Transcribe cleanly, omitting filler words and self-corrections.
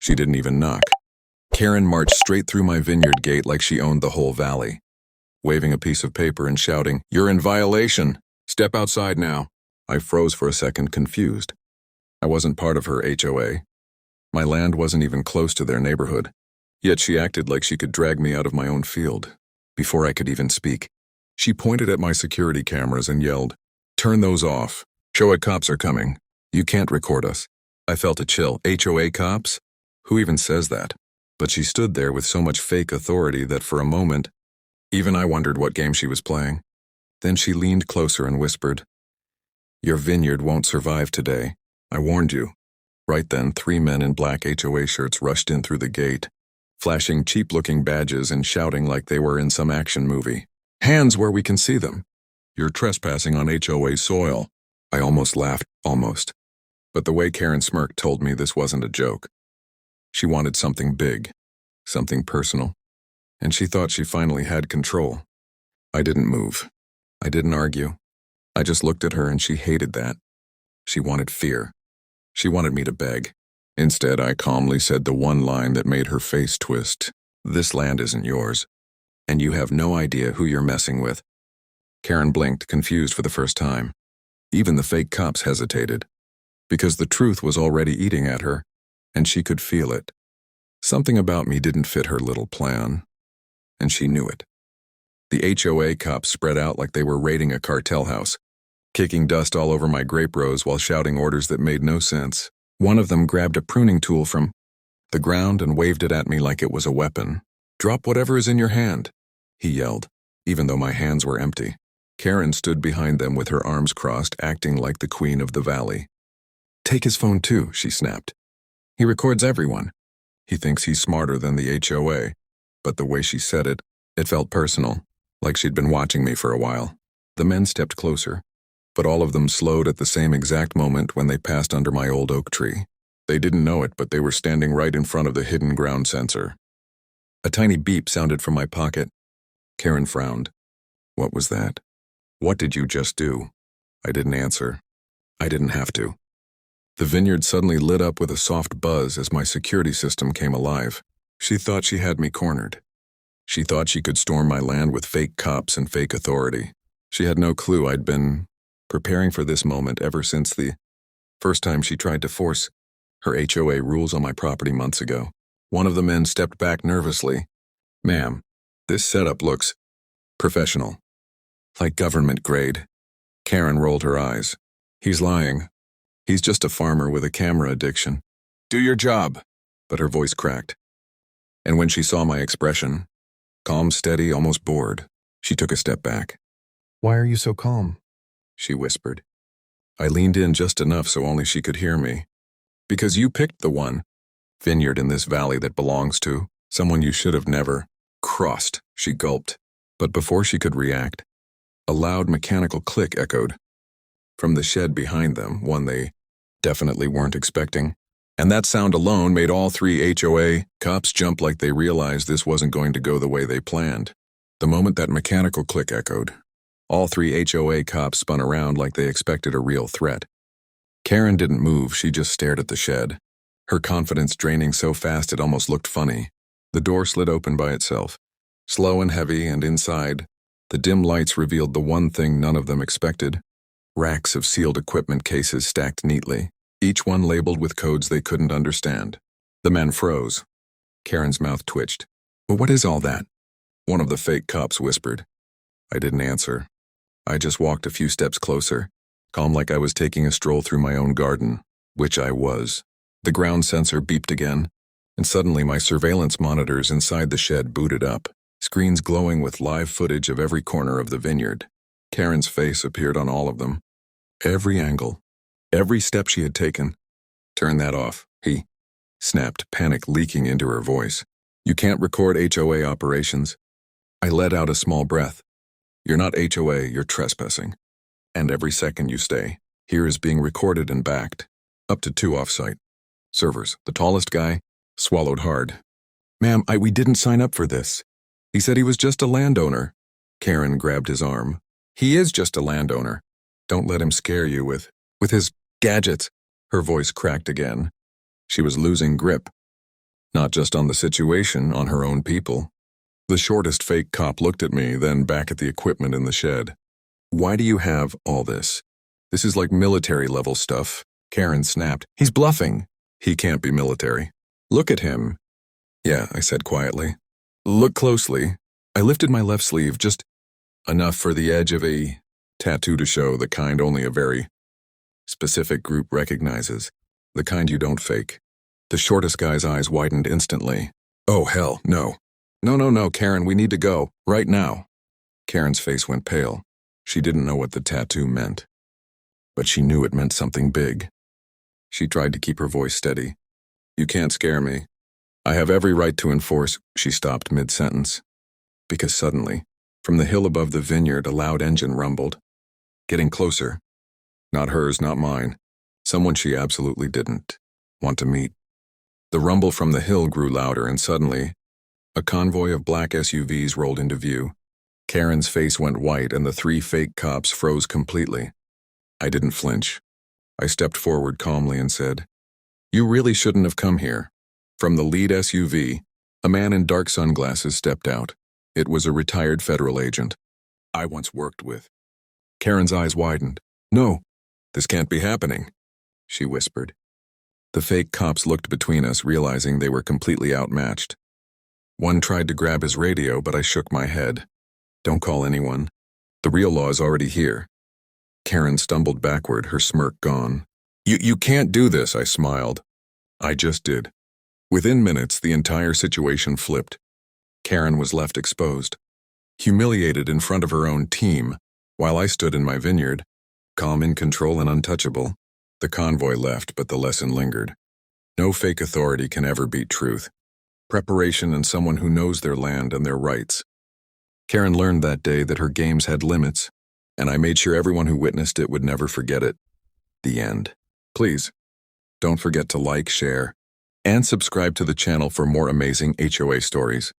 She didn't even knock. Karen marched straight through my vineyard gate like she owned the whole valley, waving a piece of paper and shouting, "You're in violation! Step outside now." I froze for a second, confused. I wasn't part of her HOA. My land wasn't even close to their neighborhood. Yet she acted like she could drag me out of my own field. Before I could even speak, she pointed at my security cameras and yelled, "Turn those off. HOA cops are coming. You can't record us." I felt a chill. HOA cops? Who even says that? But she stood there with so much fake authority that for a moment, even I wondered what game she was playing. Then she leaned closer and whispered, "Your vineyard won't survive today. I warned you." Right then, 3 men in black HOA shirts rushed in through the gate, flashing cheap-looking badges and shouting like they were in some action movie. "Hands where we can see them. You're trespassing on HOA soil." I almost laughed, almost. But the way Karen smirked told me this wasn't a joke. She wanted something big, something personal, and she thought she finally had control. I didn't move. I didn't argue. I just looked at her and she hated that. She wanted fear. She wanted me to beg. Instead, I calmly said the one line that made her face twist. "This land isn't yours, and you have no idea who you're messing with." Karen blinked, confused for the first time. Even the fake cops hesitated, because the truth was already eating at her, and she could feel it. Something about me didn't fit her little plan, and she knew it. The HOA cops spread out like they were raiding a cartel house, kicking dust all over my grape rows while shouting orders that made no sense. One of them grabbed a pruning tool from the ground and waved it at me like it was a weapon. "Drop whatever is in your hand," he yelled, even though my hands were empty. Karen stood behind them with her arms crossed, acting like the queen of the valley. "Take his phone too," she snapped. "He records everyone. He thinks he's smarter than the HOA." But the way she said it, it felt personal, like she'd been watching me for a while. The men stepped closer, but all of them slowed at the same exact moment when they passed under my old oak tree. They didn't know it, but they were standing right in front of the hidden ground sensor. A tiny beep sounded from my pocket. Karen frowned. "What was that? What did you just do?" I didn't answer. I didn't have to. The vineyard suddenly lit up with a soft buzz as my security system came alive. She thought she had me cornered. She thought she could storm my land with fake cops and fake authority. She had no clue I'd been preparing for this moment ever since the first time she tried to force her HOA rules on my property months ago. One of the men stepped back nervously. "Ma'am, this setup looks professional. Like government grade." Karen rolled her eyes. "He's lying. He's just a farmer with a camera addiction. Do your job." But her voice cracked. And when she saw my expression, calm, steady, almost bored, she took a step back. "Why are you so calm?" she whispered. I leaned in just enough so only she could hear me. "Because you picked the one vineyard in this valley that belongs to someone you should have never crossed," she gulped. But before she could react, a loud mechanical click echoed from the shed behind them, one they definitely weren't expecting. And that sound alone made all 3 HOA cops jump like they realized this wasn't going to go the way they planned. The moment that mechanical click echoed, all 3 HOA cops spun around like they expected a real threat. Karen didn't move, she just stared at the shed, her confidence draining so fast it almost looked funny. The door slid open by itself, slow and heavy, and inside, the dim lights revealed the one thing none of them expected: racks of sealed equipment cases stacked neatly, each one labeled with codes they couldn't understand. The men froze. Karen's mouth twitched. "Well, what is all that?" one of the fake cops whispered. I didn't answer. I just walked a few steps closer, calm like I was taking a stroll through my own garden, which I was. The ground sensor beeped again, and suddenly my surveillance monitors inside the shed booted up, screens glowing with live footage of every corner of the vineyard. Karen's face appeared on all of them. Every angle, every step she had taken. "Turn that off," he snapped, panic leaking into her voice. "You can't record HOA operations." I let out a small breath. "You're not HOA, you're trespassing. And every second you stay here is being recorded and backed. Up to 2 off-site servers." The tallest guy swallowed hard. "Ma'am, we didn't sign up for this. He said he was just a landowner." Karen grabbed his arm. "He is just a landowner. Don't let him scare you with his gadgets." Her voice cracked again. She was losing grip. Not just on the situation, on her own people. The shortest fake cop looked at me, then back at the equipment in the shed. Why do you have all this? This is like military-level stuff. Karen snapped. He's bluffing. He can't be military. Look at him. Yeah, I said quietly. Look closely. I lifted my left sleeve, just enough for the edge of a tattoo to show, the kind only a very specific group recognizes, the kind you don't fake. The shortest guy's eyes widened instantly. Oh, hell, no. No, Karen, we need to go, right now. Karen's face went pale. She didn't know what the tattoo meant. But she knew it meant something big. She tried to keep her voice steady. You can't scare me. I have every right to enforce. She stopped mid-sentence. Because suddenly, from the hill above the vineyard, a loud engine rumbled. Getting closer. Not hers, not mine. Someone she absolutely didn't want to meet. The rumble from the hill grew louder, and suddenly, a convoy of black SUVs rolled into view. Karen's face went white, and the 3 fake cops froze completely. I didn't flinch. I stepped forward calmly and said, You really shouldn't have come here. From the lead SUV, a man in dark sunglasses stepped out. It was a retired federal agent I once worked with. Karen's eyes widened. No, this can't be happening, she whispered. The fake cops looked between us, realizing they were completely outmatched. One tried to grab his radio, but I shook my head. Don't call anyone. The real law is already here. Karen stumbled backward, her smirk gone. You can't do this, I smiled. I just did. Within minutes, the entire situation flipped. Karen was left exposed, humiliated in front of her own team, while I stood in my vineyard, calm, in control, and untouchable. The convoy left, but the lesson lingered. No fake authority can ever beat truth, preparation, and someone who knows their land and their rights. Karen learned that day that her games had limits, and I made sure everyone who witnessed it would never forget it. The end. Please, don't forget to like, share, and subscribe to the channel for more amazing HOA stories.